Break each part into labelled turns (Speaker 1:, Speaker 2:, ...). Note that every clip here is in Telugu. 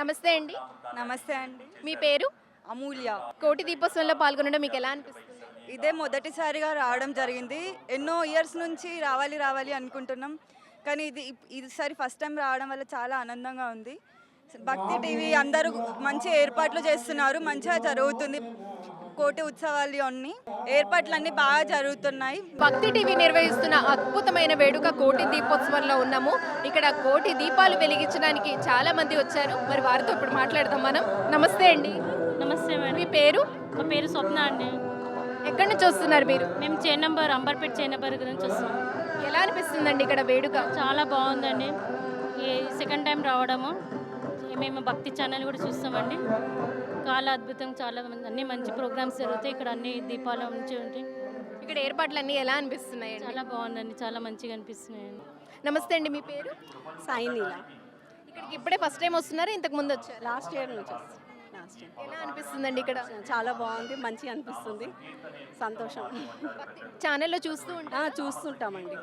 Speaker 1: నమస్తే అండి.
Speaker 2: నమస్తే అండి.
Speaker 1: మీ పేరు?
Speaker 2: అమూల్య.
Speaker 1: కోటి దీపోత్సవంలో పాల్గొనడం మీకు ఎలా అనిపిస్తుంది?
Speaker 2: ఇదే మొదటిసారిగా రావడం జరిగింది. ఎన్నో ఇయర్స్ నుంచి రావాలి రావాలి అనుకుంటున్నాం. కానీ ఈసారి ఫస్ట్ టైం రావడం వల్ల చాలా ఆనందంగా ఉంది. భక్తి టీవీ అందరూ మంచి ఏర్పాట్లు చేస్తున్నారు. మంచిగా జరుగుతుంది. కోటి ఉత్సవాలు అన్ని ఏర్పాట్లన్నీ బాగా జరుగుతున్నాయి.
Speaker 1: భక్తి టీవీ నిర్వహిస్తున్న అద్భుతమైన వేడుక కోటి దీపోత్సవంలో ఉన్నాము. ఇక్కడ కోటి దీపాలు వెలిగించడానికి చాలా మంది వచ్చారు. మరి వారితో ఇప్పుడు మాట్లాడదాం మనం. నమస్తే అండి.
Speaker 3: నమస్తే మేడం.
Speaker 1: మీ పేరు?
Speaker 3: మా పేరు స్వప్న అండి.
Speaker 1: ఎక్కడి నుంచి వస్తున్నారు మీరు?
Speaker 3: మేము చేనంబర్ అంబర్పేట చేనంబర్ నుంచి వస్తున్నాం.
Speaker 1: ఎలా అనిపిస్తుందండి ఇక్కడ వేడుక?
Speaker 3: చాలా బాగుందండి. ఈ సెకండ్ టైం రావడము. మేము భక్తి ఛానల్ కూడా చూస్తామండి. చాలా అద్భుతం, చాలా అన్ని మంచి ప్రోగ్రామ్స్ జరుగుతాయి ఇక్కడ. అన్ని దీపాలు మంచి ఉంటాయి.
Speaker 1: ఇక్కడ ఏర్పాట్లన్నీ ఎలా అనిపిస్తున్నాయి?
Speaker 3: చాలా బాగుందండి, చాలా మంచిగా అనిపిస్తున్నాయండి.
Speaker 1: నమస్తే అండి. మీ పేరు?
Speaker 4: సాయినీల.
Speaker 1: ఇక్కడికి ఇప్పుడే ఫస్ట్ టైం వస్తున్నారు? ఇంతకు ముందు వచ్చారు?
Speaker 4: లాస్ట్ ఇయర్ నుంచి వస్తుంది. లాస్ట్ ఇయర్
Speaker 1: ఎలా అనిపిస్తుందండి ఇక్కడ?
Speaker 4: చాలా బాగుంది, మంచిగా అనిపిస్తుంది, సంతోషం.
Speaker 1: ఛానల్లో చూస్తూ ఉంటా?
Speaker 4: చూస్తుంటామండి,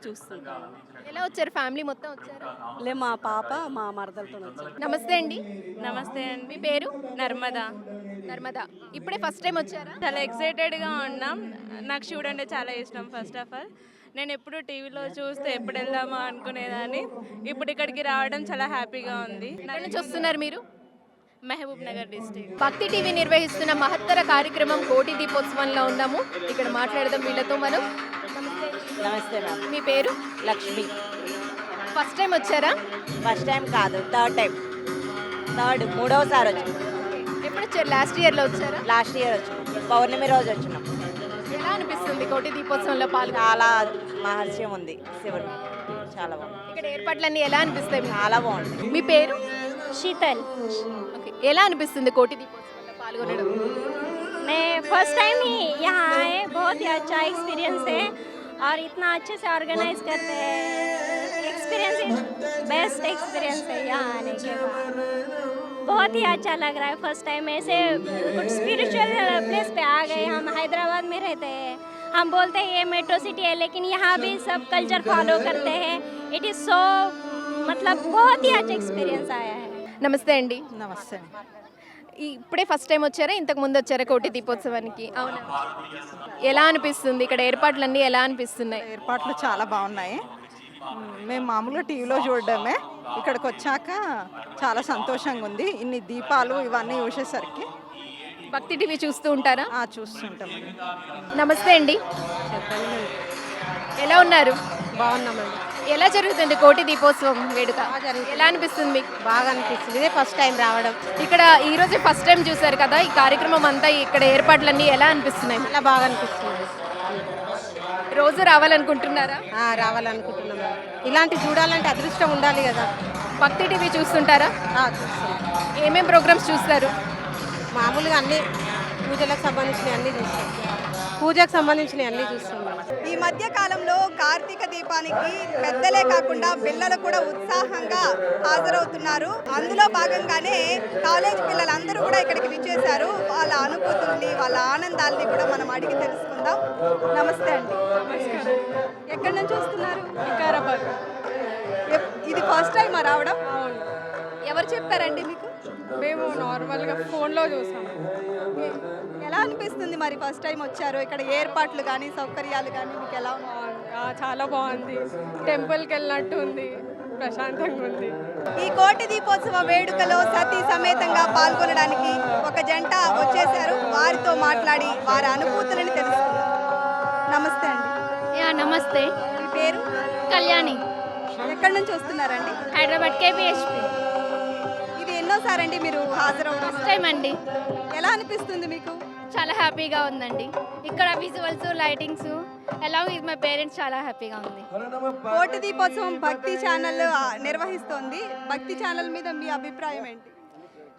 Speaker 4: చూస్తుంటాం.
Speaker 1: ఎలా వచ్చారు? ఫ్యామిలీ మొత్తం వచ్చారు?
Speaker 4: లే, మా పాప మా మరదలతో వచ్చారు.
Speaker 1: నమస్తే అండి.
Speaker 5: నమస్తే అండి.
Speaker 1: మీ పేరు?
Speaker 5: నర్మదా.
Speaker 1: నర్మదా. ఇప్పుడే ఫస్ట్ టైం వచ్చారా?
Speaker 5: చాలా ఎక్సైటెడ్గా ఉన్నాం. నాకు శివుడు అంటే చాలా ఇష్టం. ఫస్ట్ ఆఫ్ ఆల్ నేను ఎప్పుడు టీవీలో చూస్తే ఎప్పుడు వెళ్దామా అనుకునేదాన్ని. ఇప్పుడు ఇక్కడికి రావడం చాలా హ్యాపీగా ఉంది.
Speaker 1: ఎక్కడి నుంచి వస్తున్నారు మీరు?
Speaker 5: మహబూబ్ నగర్ డిస్ట్రిక్ట్.
Speaker 1: భక్తి టీవీ నిర్వహిస్తున్న మహత్తర కార్యక్రమం కోటి దీపోత్సవంలో ఉన్నాము. ఇక్కడ మాట్లాడదాం వీళ్ళతో మనం.
Speaker 6: నమస్తే మ్యామ్.
Speaker 1: మీ పేరు?
Speaker 6: లక్ష్మి.
Speaker 1: ఫస్ట్ టైం వచ్చారా?
Speaker 6: ఫస్ట్ టైం కాదు, థర్డ్ టైం. మూడవసారి వచ్చినాం.
Speaker 1: ఎప్పుడు వచ్చారు? లాస్ట్ ఇయర్లో వచ్చారా?
Speaker 6: లాస్ట్ ఇయర్ వచ్చినాం, పౌర్ణమి రోజు వచ్చినాం.
Speaker 1: ఎలా అనిపిస్తుంది కోటి దీపోత్సవంలో పాల్గొన?
Speaker 6: చాలా మహర్షం ఉంది శివుడు, చాలా బాగుంది.
Speaker 1: ఇక్కడ ఏర్పాట్లన్నీ ఎలా అనిపిస్తాయి మీకు?
Speaker 6: చాలా బాగుంది.
Speaker 1: మీ పేరు?
Speaker 3: शीतल.
Speaker 1: ఓకే. ఎలా అనిపిస్తుంది కోటి దీపోత్సవంలో పాల్గొనడం?
Speaker 3: मैं फर्स्ट टाइम ही यहाँ आए. बहुत ही अच्छा एक्सपीरियंस है और इतना अच्छे से ऑर्गेनाइज करते हैं. एक्सपीरियंस बेस्ट एक्सपीरियंस है यहाँ आने के बाद. बहुत ही अच्छा लग रहा है. फर्स्ट टाइम ऐसे कुछ स्पिरिचुअल प्लेस पे आ गए. हम हैदराबाद में रहते हैं. हम बोलते हैं ये मेट्रो सिटी है, लेकिन यहाँ भी सब कल्चर फॉलो करते हैं. इट इज़ सो मतलब बहुत ही अच्छा एक्सपीरियंस आया है.
Speaker 1: నమస్తే అండి.
Speaker 6: నమస్తే.
Speaker 1: ఇప్పుడే ఫస్ట్ టైం వచ్చారా? ఇంతకు ముందు వచ్చారా కోటి దీపోత్సవానికి? అవునా. ఎలా అనిపిస్తుంది ఇక్కడ ఏర్పాట్లన్నీ ఎలా అనిపిస్తున్నాయి?
Speaker 7: ఏర్పాట్లు చాలా బాగున్నాయి. మేము మామూలుగా టీవీలో చూడడమే, ఇక్కడికి వచ్చాక చాలా సంతోషంగా ఉంది. ఇన్ని దీపాలు ఇవన్నీ చూసేసరికి.
Speaker 1: భక్తి టీవీ చూస్తూ ఉంటారా?
Speaker 7: చూస్తుంటామండి.
Speaker 1: నమస్తే అండి. ఎలా ఉన్నారు?
Speaker 4: బాగున్నామండి.
Speaker 1: ఎలా జరుగుతుంది కోటి దీపోత్సవం వేడుక? ఎలా అనిపిస్తుంది మీకు?
Speaker 4: బాగా అనిపిస్తుంది. ఇదే ఫస్ట్ టైం రావడం.
Speaker 1: ఇక్కడ ఈ రోజు ఫస్ట్ టైం చూసారు కదా, ఈ కార్యక్రమం అంతా ఇక్కడ ఏర్పాట్లన్నీ ఎలా అనిపిస్తున్నాయి?
Speaker 4: చాలా బాగా అనిపిస్తుంది.
Speaker 1: రోజు రావాలనుకుంటున్నారా?
Speaker 4: రావాలనుకుంటున్నాము. ఇలాంటి చూడాలంటే అదృష్టం ఉండాలి కదా.
Speaker 1: భక్తి టీవీ చూస్తుంటారా?
Speaker 4: చూస్తాం.
Speaker 1: ఏమేం ప్రోగ్రామ్స్ చూస్తారు?
Speaker 4: మామూలుగా అన్ని పూజలకు సంబంధించినవి అన్నీ చూస్తాం. పూజకు సంబంధించినవి అన్నీ చూస్తున్నాం.
Speaker 2: ఈ మధ్య కాలంలో కార్తీక దీపానికి పెద్దలే కాకుండా పిల్లలు కూడా ఉత్సాహంగా హాజరవుతున్నారు. అందులో భాగంగానే కాలేజ్ పిల్లలందరూ కూడా ఇక్కడికి విచ్చేశారు. వాళ్ళ అనుభూతుల్ని, వాళ్ళ ఆనందాల్ని కూడా మనం అడిగి తెలుసుకుందాం. నమస్తే అండి. ఎక్కడి నుంచి వస్తున్నారు? వికారాబాద్. ఇది ఫస్ట్ టైం రావడం? ఎవరు చెప్పారండి మీకు?
Speaker 5: మేము నార్మల్గా ఫోన్లో చూసాం.
Speaker 2: ఎలా అనిపిస్తుంది మరి ఫస్ట్ టైం వచ్చారు? ఇక్కడ ఏర్పాట్లు కానీ సౌకర్యాలు కానీ మీకు ఎలా ఉన్నాయి?
Speaker 5: చాలా బాగుంది. టెంపుల్కి వెళ్ళినట్టు ఉంది, ప్రశాంతంగా ఉంది.
Speaker 2: ఈ కోటి దీపోత్సవ వేడుకలో సతీ సమేతంగా పాల్గొనడానికి ఒక జంట వచ్చేసారు. వారితో మాట్లాడి వారి అనుభూతులను తెలుసుకుందాం. నమస్తే అండి.
Speaker 3: నమస్తే.
Speaker 2: మీ పేరు?
Speaker 3: కళ్యాణి.
Speaker 2: ఎక్కడి నుంచి వస్తున్నారండి?
Speaker 3: హైదరాబాద్ KPHP.
Speaker 2: ఇది ఎన్నోసారండి మీరు హాజరవుతారు?
Speaker 3: ఫస్ట్ టైం అండి.
Speaker 2: ఎలా అనిపిస్తుంది మీకు?
Speaker 3: చాలా హ్యాపీగా ఉందండి. ఇక్కడ visuals, lightings along with my parents చాలా హ్యాపీగా ఉంది.
Speaker 2: కోటి దీపోత్సవం భక్తి ఛానల్ నిర్వహిస్తోంది. భక్తి ఛానల్ మీద మీ అభిప్రాయం ఏంటి?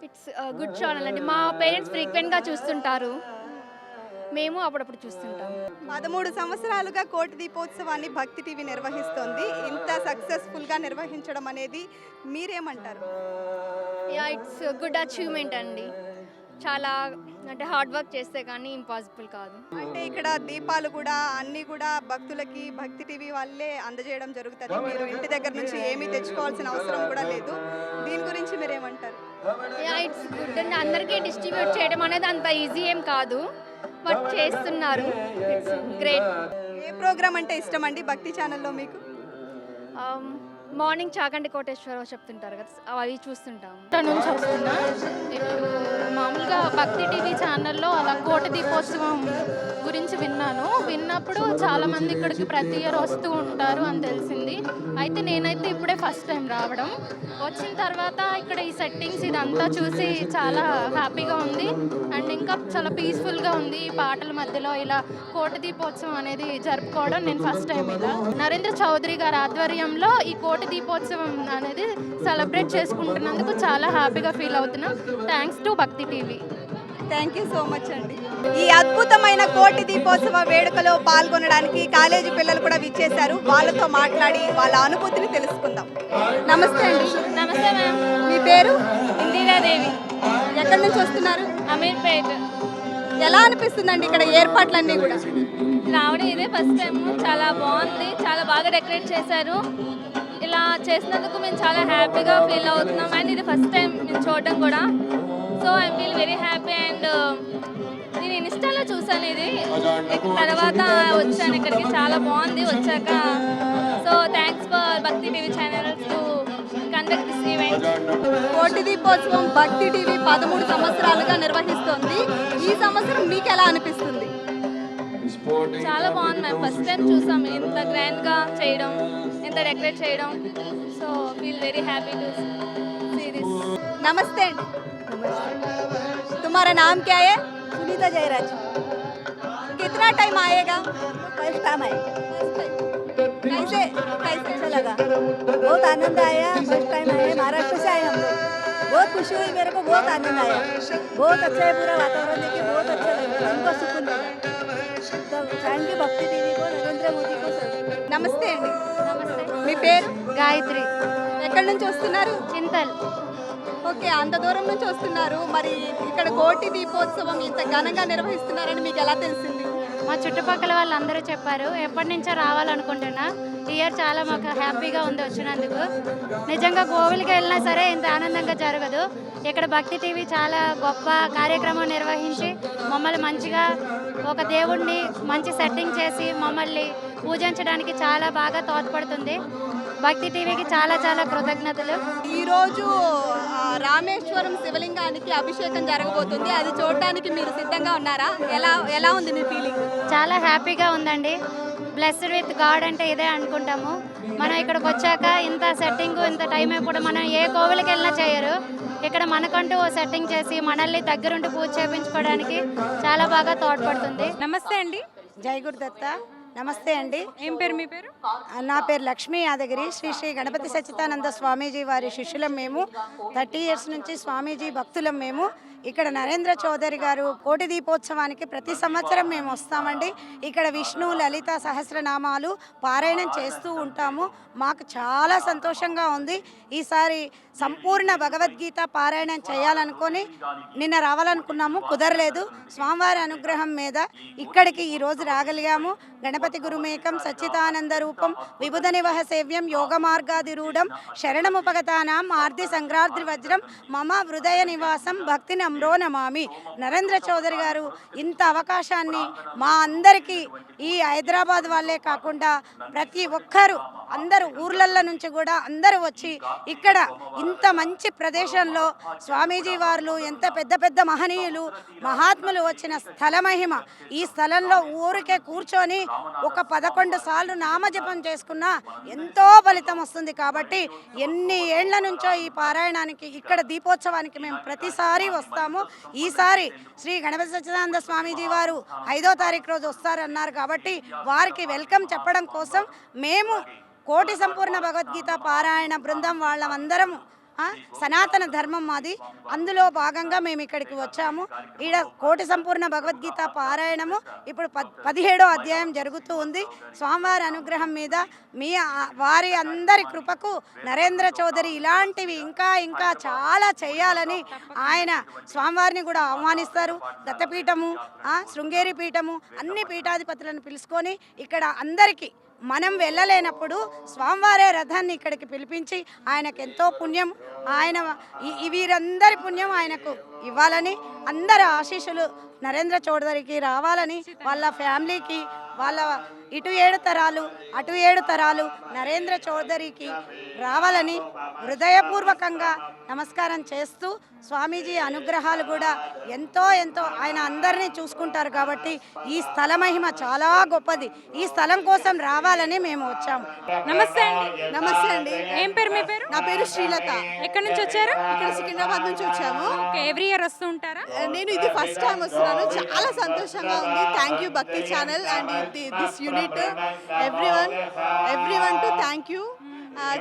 Speaker 3: ఇట్స్ గుడ్ ఛానల్ అండి. మా పేరెంట్స్ ఫ్రీక్వెంట్గా చూస్తుంటారు, మేము అప్పుడప్పుడు చూస్తుంటాం.
Speaker 2: 13 సంవత్సరాలుగా కోటి దీపోత్సవాన్ని భక్తి టీవీ నిర్వహిస్తోంది. ఇంత సక్సెస్ఫుల్గా నిర్వహించడం అనేది మీరేమంటారు?
Speaker 3: ఇట్స్ గుడ్ అచీవ్మెంట్ అండి. చాలా అంటే హార్డ్ వర్క్ చేస్తే కానీ ఇంపాసిబుల్ కాదు.
Speaker 2: అంటే ఇక్కడ దీపాలు కూడా అన్నీ కూడా భక్తులకి భక్తి టీవీ వాళ్ళే అందజేయడం జరుగుతుంది. మీరు ఇంటి దగ్గర నుంచి ఏమీ తెచ్చుకోవాల్సిన అవసరం కూడా లేదు. దీని గురించి మీరేమంటారు?
Speaker 3: ఇట్స్ గుడ్ అండ్ అందరికీ డిస్ట్రిబ్యూట్ చేయడం అనేది అంత ఈజీ ఏం కాదు, బట్ చేస్తున్నారు. It's great.
Speaker 2: ఏ ప్రోగ్రామ్ అంటే ఇష్టం అండి భక్తి ఛానల్లో మీకు?
Speaker 3: మార్నింగ్ చాగంటి కోటేశ్వరరావు చెప్తుంటారు కదా, అవి చూస్తుంటాము.
Speaker 8: ఇక్కడ నుంచి వస్తున్నా. ఇప్పుడు మామూలుగా భక్తి టీవీ ఛానల్లో అలా కోటి దీపోత్సవం గురించి విన్నప్పుడు చాలామంది ఇక్కడికి ప్రతి ఇయర్ వస్తూ ఉంటారు అని తెలిసింది. అయితే నేనైతే ఇప్పుడే ఫస్ట్ టైం రావడం. వచ్చిన తర్వాత ఇక్కడ ఈ సెట్టింగ్స్ ఇదంతా చూసి చాలా హ్యాపీగా ఉంది అండ్ ఇంకా చాలా పీస్ఫుల్గా ఉంది. ఈ పాటల మధ్యలో ఇలా కోటి దీపోత్సవం అనేది జరుపుకోవడం నేను ఫస్ట్ టైం. ఇలా నరేంద్ర చౌదరి గారి ఆధ్వర్యంలో ఈ కోటి దీపోత్సవం అనేది సెలబ్రేట్ చేసుకుంటున్నందుకు చాలా హ్యాపీగా ఫీల్ అవుతున్నాం. థ్యాంక్స్ టు భక్తి TV.
Speaker 2: Thank you so much అండి. ఈ అద్భుతమైన కోటి దీపోత్సవ వేడుకలో పాల్గొనడానికి కాలేజీ పిల్లలు కూడా విచ్చేశారు. వాళ్ళతో మాట్లాడి వాళ్ళ అనుభూతిని తెలుసుకుందాం. నమస్తే అండి.
Speaker 3: నమస్తే మ్యామ్.
Speaker 2: మీ పేరు?
Speaker 3: ఇందిరాదేవి.
Speaker 2: ఎక్కడి నుంచి వస్తున్నారు?
Speaker 3: అమీర్పేట్.
Speaker 2: ఎలా అనిపిస్తుందండి ఇక్కడ ఏర్పాట్లన్నీ కూడా?
Speaker 3: రావడం ఇదే ఫస్ట్ టైం. చాలా బాగుంది, చాలా బాగా డెకరేట్ చేశారు. ఇలా చేసినందుకు మేము చాలా హ్యాపీగా ఫీల్ అవుతున్నాం అండ్ ఇది ఫస్ట్ టైం మేము చూడడం కూడా. So I feel very happy and నేను ఇన్స్టాలో చూసాను ఇది, తర్వాత వచ్చాను ఇక్కడికి. చాలా బాగుంది వచ్చాక. సో థ్యాంక్స్ ఫర్ భక్తి TV channel to conduct this event.
Speaker 2: కోటి దీపోత్సవం భక్తి టీవీ 13 సంవత్సరాలుగా నిర్వహిస్తోంది. ఈ సంవత్సరం మీకు ఎలా అనిపిస్తుంది?
Speaker 3: చాలా బాగుంది మ్యామ్. ఫస్ట్ టైం చూసాం ఇంత గ్రాండ్గా చేయడం, ఇంత డెకరేట్ చేయడం. So feel very happy to see this.
Speaker 2: नमस्ते तुम्हारा नाम क्या है?
Speaker 6: सुनीता जयराज।
Speaker 2: कितना टाइम आएगा?
Speaker 6: फर्स्ट टाइम आए,
Speaker 2: कैसे
Speaker 6: अच्छा लगा, बहुत आनंद आया। फर्स्ट टाइम आए, महाराष्ट्र से आए हम लोग। बहुत खुशी हुई मेरे को, बहुत आनंद आया। बहुत अच्छा है, पूरा वातावरण देख के बहुत अच्छा लगा, हमको सुकून मिला। तो थैंक यू भक्ति टीवी को, नरेंद्र मोदी को सब।
Speaker 2: నమస్తే అండి.
Speaker 3: నమస్తే.
Speaker 2: మీ పేరు?
Speaker 3: గాయత్రి.
Speaker 2: ఎక్కడి నుంచి వస్తున్నారు?
Speaker 3: చింతల్.
Speaker 2: ఓకే, అంత దూరం నుంచి వస్తున్నారు. మరి ఇక్కడ కోటి దీపోత్సవం ఇంత ఘనంగా నిర్వహిస్తున్నారని మీకు ఎలా తెలిసింది?
Speaker 3: మా చుట్టుపక్కల వాళ్ళందరూ చెప్పారు. ఎప్పటి నుంచో రావాలనుకుంటున్నా. ఈ ఇయర్ చాలా మాకు హ్యాపీగా ఉంది వచ్చినందుకు. నిజంగా కోవిల్కి వెళ్ళినా సరే ఇంత ఆనందంగా జరగదు. ఇక్కడ భక్తి టీవీ చాలా గొప్ప కార్యక్రమం నిర్వహించి మమ్మల్ని మంచిగా ఒక దేవుణ్ణి మంచి సెట్టింగ్ చేసి మమ్మల్ని పూజించడానికి చాలా బాగా తోడ్పడుతుంది. భక్తి టీవీకి చాలా చాలా కృతజ్ఞతలు.
Speaker 2: ఈరోజు రామేశ్వరం శివలింగానికి అభిషేకం జరగబోతుంది. అది చూడడానికి మీరు సిద్ధంగా ఉన్నారా? ఎలా ఉంది మీ ఫీలింగ్?
Speaker 3: చాలా హ్యాపీగా ఉందండి. బ్లెస్డ్ విత్ గాడ్ అంటే ఇదే అనుకుంటాము. మనం ఇక్కడికి వచ్చాక ఇంత సెట్టింగ్ ఇంత టైం ఎప్పుడు మనం ఏ కోవిలకి వెళ్ళినా చేయరు. ఇక్కడ మనకంటూ ఓ సెట్టింగ్ చేసి మనల్ని దగ్గరుండి పూజ చేయించుకోవడానికి చాలా బాగా తోడ్పడుతుంది.
Speaker 8: నమస్తే అండి.
Speaker 6: జై గురుదత్త. నమస్తే అండి.
Speaker 8: ఏం పేరు మీ పేరు?
Speaker 6: నా పేరు లక్ష్మీ యాదగిరి. శ్రీ శ్రీ గణపతి సచ్చిదానంద స్వామీజీ వారి శిష్యులం మేము. 30 years నుంచి స్వామీజీ భక్తులం మేము. ఇక్కడ నరేంద్ర చౌదరి గారు కోటి దీపోత్సవానికి ప్రతి సంవత్సరం మేము వస్తామండి. ఇక్కడ విష్ణు లలిత సహస్రనామాలు పారాయణం చేస్తూ ఉంటాము. మాకు చాలా సంతోషంగా ఉంది. ఈసారి సంపూర్ణ భగవద్గీత పారాయణం చేయాలనుకొని నిన్న రావాలనుకున్నాము, కుదరలేదు. స్వామివారి అనుగ్రహం మీద ఇక్కడికి ఈరోజు రాగలిగాము. గణపతి గురుమేకం సచ్చిదానంద రూపం విబుధ నివహ సేవ్యం యోగ మార్గాదిరూఢం శరణముపగతానాం ఆర్ది సంగ్రాద్రి వజ్రం మమ హృదయ నివాసం భక్తిని అమ్రో నమామి. నరేంద్ర చౌదరి గారు ఇంత అవకాశాన్ని మా అందరికీ, ఈ హైదరాబాద్ వాళ్ళే కాకుండా ప్రతి ఒక్కరు అందరూ ఊర్లల్లో నుంచి కూడా అందరూ వచ్చి ఇక్కడ ఇంత మంచి ప్రదేశంలో స్వామీజీ వారు ఎంత పెద్ద పెద్ద మహనీయులు మహాత్ములు వచ్చిన స్థల మహిమ. ఈ స్థలంలో ఊరికే కూర్చొని ఒక 11 సార్లు నామజపం చేసుకున్నా ఎంతో ఫలితం వస్తుంది. కాబట్టి ఎన్ని ఏళ్ల నుంచో ఈ పారాయణానికి ఇక్కడ దీపోత్సవానికి మేము ప్రతిసారి వస్తాము. ఈసారి శ్రీ గణపతి సచ్చిదానంద స్వామీజీ వారు 5వ తారీఖు రోజు వస్తారన్నారు కాబట్టి వారికి వెల్కమ్ చెప్పడం కోసం మేము కోటి సంపూర్ణ భగవద్గీత పారాయణ బృందం వాళ్ళందరం సనాతన ధర్మం మాది. అందులో భాగంగా మేము ఇక్కడికి వచ్చాము. ఈడ కోటి సంపూర్ణ భగవద్గీత పారాయణము ఇప్పుడు 17వ అధ్యాయం జరుగుతూ ఉంది. స్వామివారి అనుగ్రహం మీద వారి అందరి కృపకు నరేంద్ర చౌదరి ఇలాంటివి ఇంకా ఇంకా చాలా చేయాలని ఆయన స్వామివారిని కూడా ఆహ్వానిస్తారు. దత్తపీఠము, శృంగేరి పీఠము, అన్ని పీఠాధిపతులను పిలుచుకొని ఇక్కడ అందరికీ మనం వెళ్ళలేనప్పుడు స్వామివారే రథాన్ని ఇక్కడికి పిలిపించి ఆయనకు ఎంతో పుణ్యం, ఆయన వీరందరి పుణ్యం ఆయనకు ఇవ్వాలని, అందరి ఆశీస్సులు నరేంద్ర చౌదరికి రావాలని, వాళ్ళ ఫ్యామిలీకి, వాళ్ళ ఇటు 7 తరాలు అటు 7 తరాలు నరేంద్ర చౌదరికి రావాలని హృదయపూర్వకంగా నమస్కారం చేస్తూ, స్వామీజీ అనుగ్రహాలు కూడా ఎంతో ఎంతో ఆయన అందరినీ చూసుకుంటారు కాబట్టి ఈ స్థల మహిమ చాలా గొప్పది. ఈ స్థలం కోసం రావాలని మేము వచ్చాము.
Speaker 1: నమస్తే అండి.
Speaker 2: నమస్తే అండి.
Speaker 1: ఏం పేరు మీ పేరు?
Speaker 2: నా పేరు శ్రీలత.
Speaker 1: ఎక్కడి నుంచి వచ్చారు?
Speaker 2: ఇక్కడ సికింద్రాబాద్ నుంచి వచ్చాము.
Speaker 1: ఓకే, ఎవ్రీ ఇయర్ వస్తూ ఉంటారా?
Speaker 2: నేను ఇది ఫస్ట్ టైం వస్తున్నాను. చాలా సంతోషంగా ఉంది. థ్యాంక్ యూ భక్తి channel and this unit, everyone to thank you.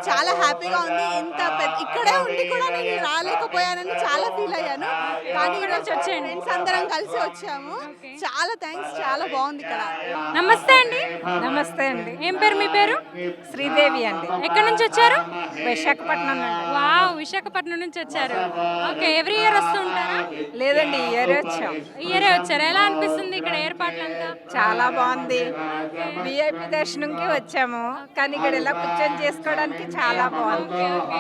Speaker 2: చాలా హ్యాపీగా ఉంది. ఇక్కడే ఉండి కూడా నేను రాలేకపోయానని చాలా ఫీల్ అయ్యాను. కానీ ఫ్రెండ్స్ అందరం కలిసి వచ్చాము. చాలా థ్యాంక్స్. చాలా బాగుంది ఇక్కడ.
Speaker 1: నమస్తే అండి.
Speaker 4: నమస్తే అండి.
Speaker 1: ఏం పేరు మీ పేరు?
Speaker 4: శ్రీదేవి అండి.
Speaker 1: ఎక్కడి నుంచి వచ్చారు?
Speaker 4: విశాఖపట్నం అండి.
Speaker 1: వావ్, విశాఖపట్నం నుంచి వచ్చారు. ఓకే, ఎవ్రీ ఇయర్ వస్తూ ఉంటారా?
Speaker 4: లేదండి, ఈ ఇయర్ వచ్చాం.
Speaker 1: ఇయరే వచ్చారు. ఎలా అనిపిస్తుంది ఇక్కడ ఏర్పాట్లంతా?
Speaker 4: చాలా బాగుంది. విఐపి దర్శనంకి వచ్చాము, కానీ ఇక్కడ ఇలా కూర్చొని చేసుకోవడానికి చాలా బాగుంది.
Speaker 1: ఓకే,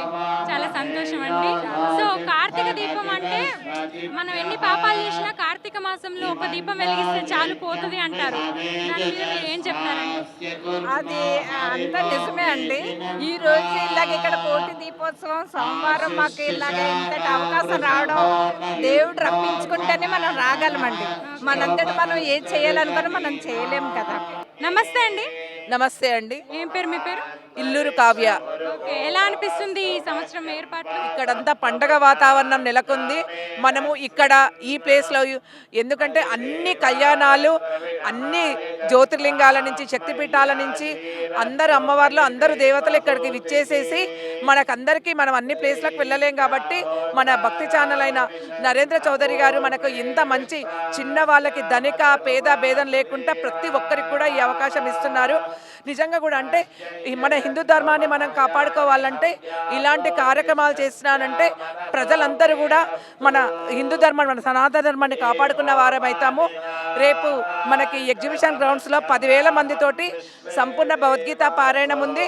Speaker 1: చాలా సంతోషం అండి. సో కార్తీక దీపం అంటే మనం ఎన్ని పాపాలు చేసినా కార్తీక మాసంలో ఒక దీపం వెలిగిస్తే చాలు పోతుంది అంటారు. దాని మీద మీరు ఏం చెప్తారండి?
Speaker 4: అది అంత నిజమే అండి. ఈ రోజు ఇలాగ ఇక్కడ కోటి దీపోత్సవం సోమవారం మాకు ఇలాగ ఇంతటి అవకాశం రావడం, దేవుడు రప్పించుకుంటేనే మనం రాగలమండి. మనంతటి మనం ఏం చేయాలనుకున్నా మనం చేయలేము కదా.
Speaker 1: నమస్తే అండి.
Speaker 9: నమస్తే అండి.
Speaker 1: ఏం పేరు మీ పేరు?
Speaker 9: ఇల్లూరు కావ్య.
Speaker 1: ఓకే, ఎలా అనిపిస్తుంది ఈ సంవత్సరం ఏర్పాట్లు?
Speaker 9: ఇక్కడంతా పండగ వాతావరణం నెలకొంది. మనము ఇక్కడ ఈ ప్లేస్లో ఎందుకంటే అన్ని కళ్యాణాలు, అన్ని జ్యోతిర్లింగాల నుంచి, శక్తిపీఠాల నుంచి అందరు అమ్మవార్లు, అందరు దేవతలు ఇక్కడికి విచ్చేసేసి మనకందరికీ మనం అన్ని ప్లేస్లకు వెళ్ళలేం కాబట్టి మన భక్తి ఛానల్ అయిన నరేంద్ర చౌదరి గారు మనకు ఇంత మంచి చిన్న వాళ్ళకి ధనిక పేద భేదం లేకుండా ప్రతి ఒక్కరికి కూడా ఈ అవకాశం ఇస్తున్నారు. నిజంగా కూడా అంటే మన హిందూ ధర్మాన్ని మనం కాపాడుకోవాలంటే ఇలాంటి కార్యక్రమాలు చేస్తున్నానంటే ప్రజలందరూ కూడా మన హిందూ ధర్మాన్ని, మన సనాతన ధర్మాన్ని కాపాడుకున్న వారం అవుతాము. రేపు మనకి ఎగ్జిబిషన్ గ్రౌండ్స్లో 10,000 మందితోటి సంపూర్ణ భగవద్గీత పారాయణం ఉంది.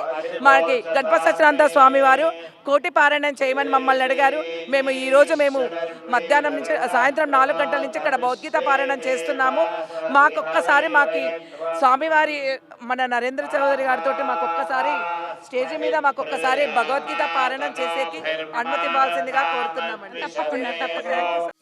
Speaker 9: మనకి గణపతి సత్యనారాయణ స్వామి వారు కోటి పారాయణం చేయమని మమ్మల్ని అడిగారు. మేము మధ్యాహ్నం నుంచి సాయంత్రం 4 గంటల నుంచి ఇక్కడ భగవద్గీత పారాయణం చేస్తున్నాము. మాకొక్కసారి స్వామివారి మన నరేంద్ర చౌదరి గారితో మాకొక్కసారి స్టేజ్ మీద మాకొక్కసారి భగవద్గీత పారాయణం చేసేకి అనుమతి ఇవ్వాల్సిందిగా కోరుతున్నామండి.
Speaker 1: తప్పకుండా.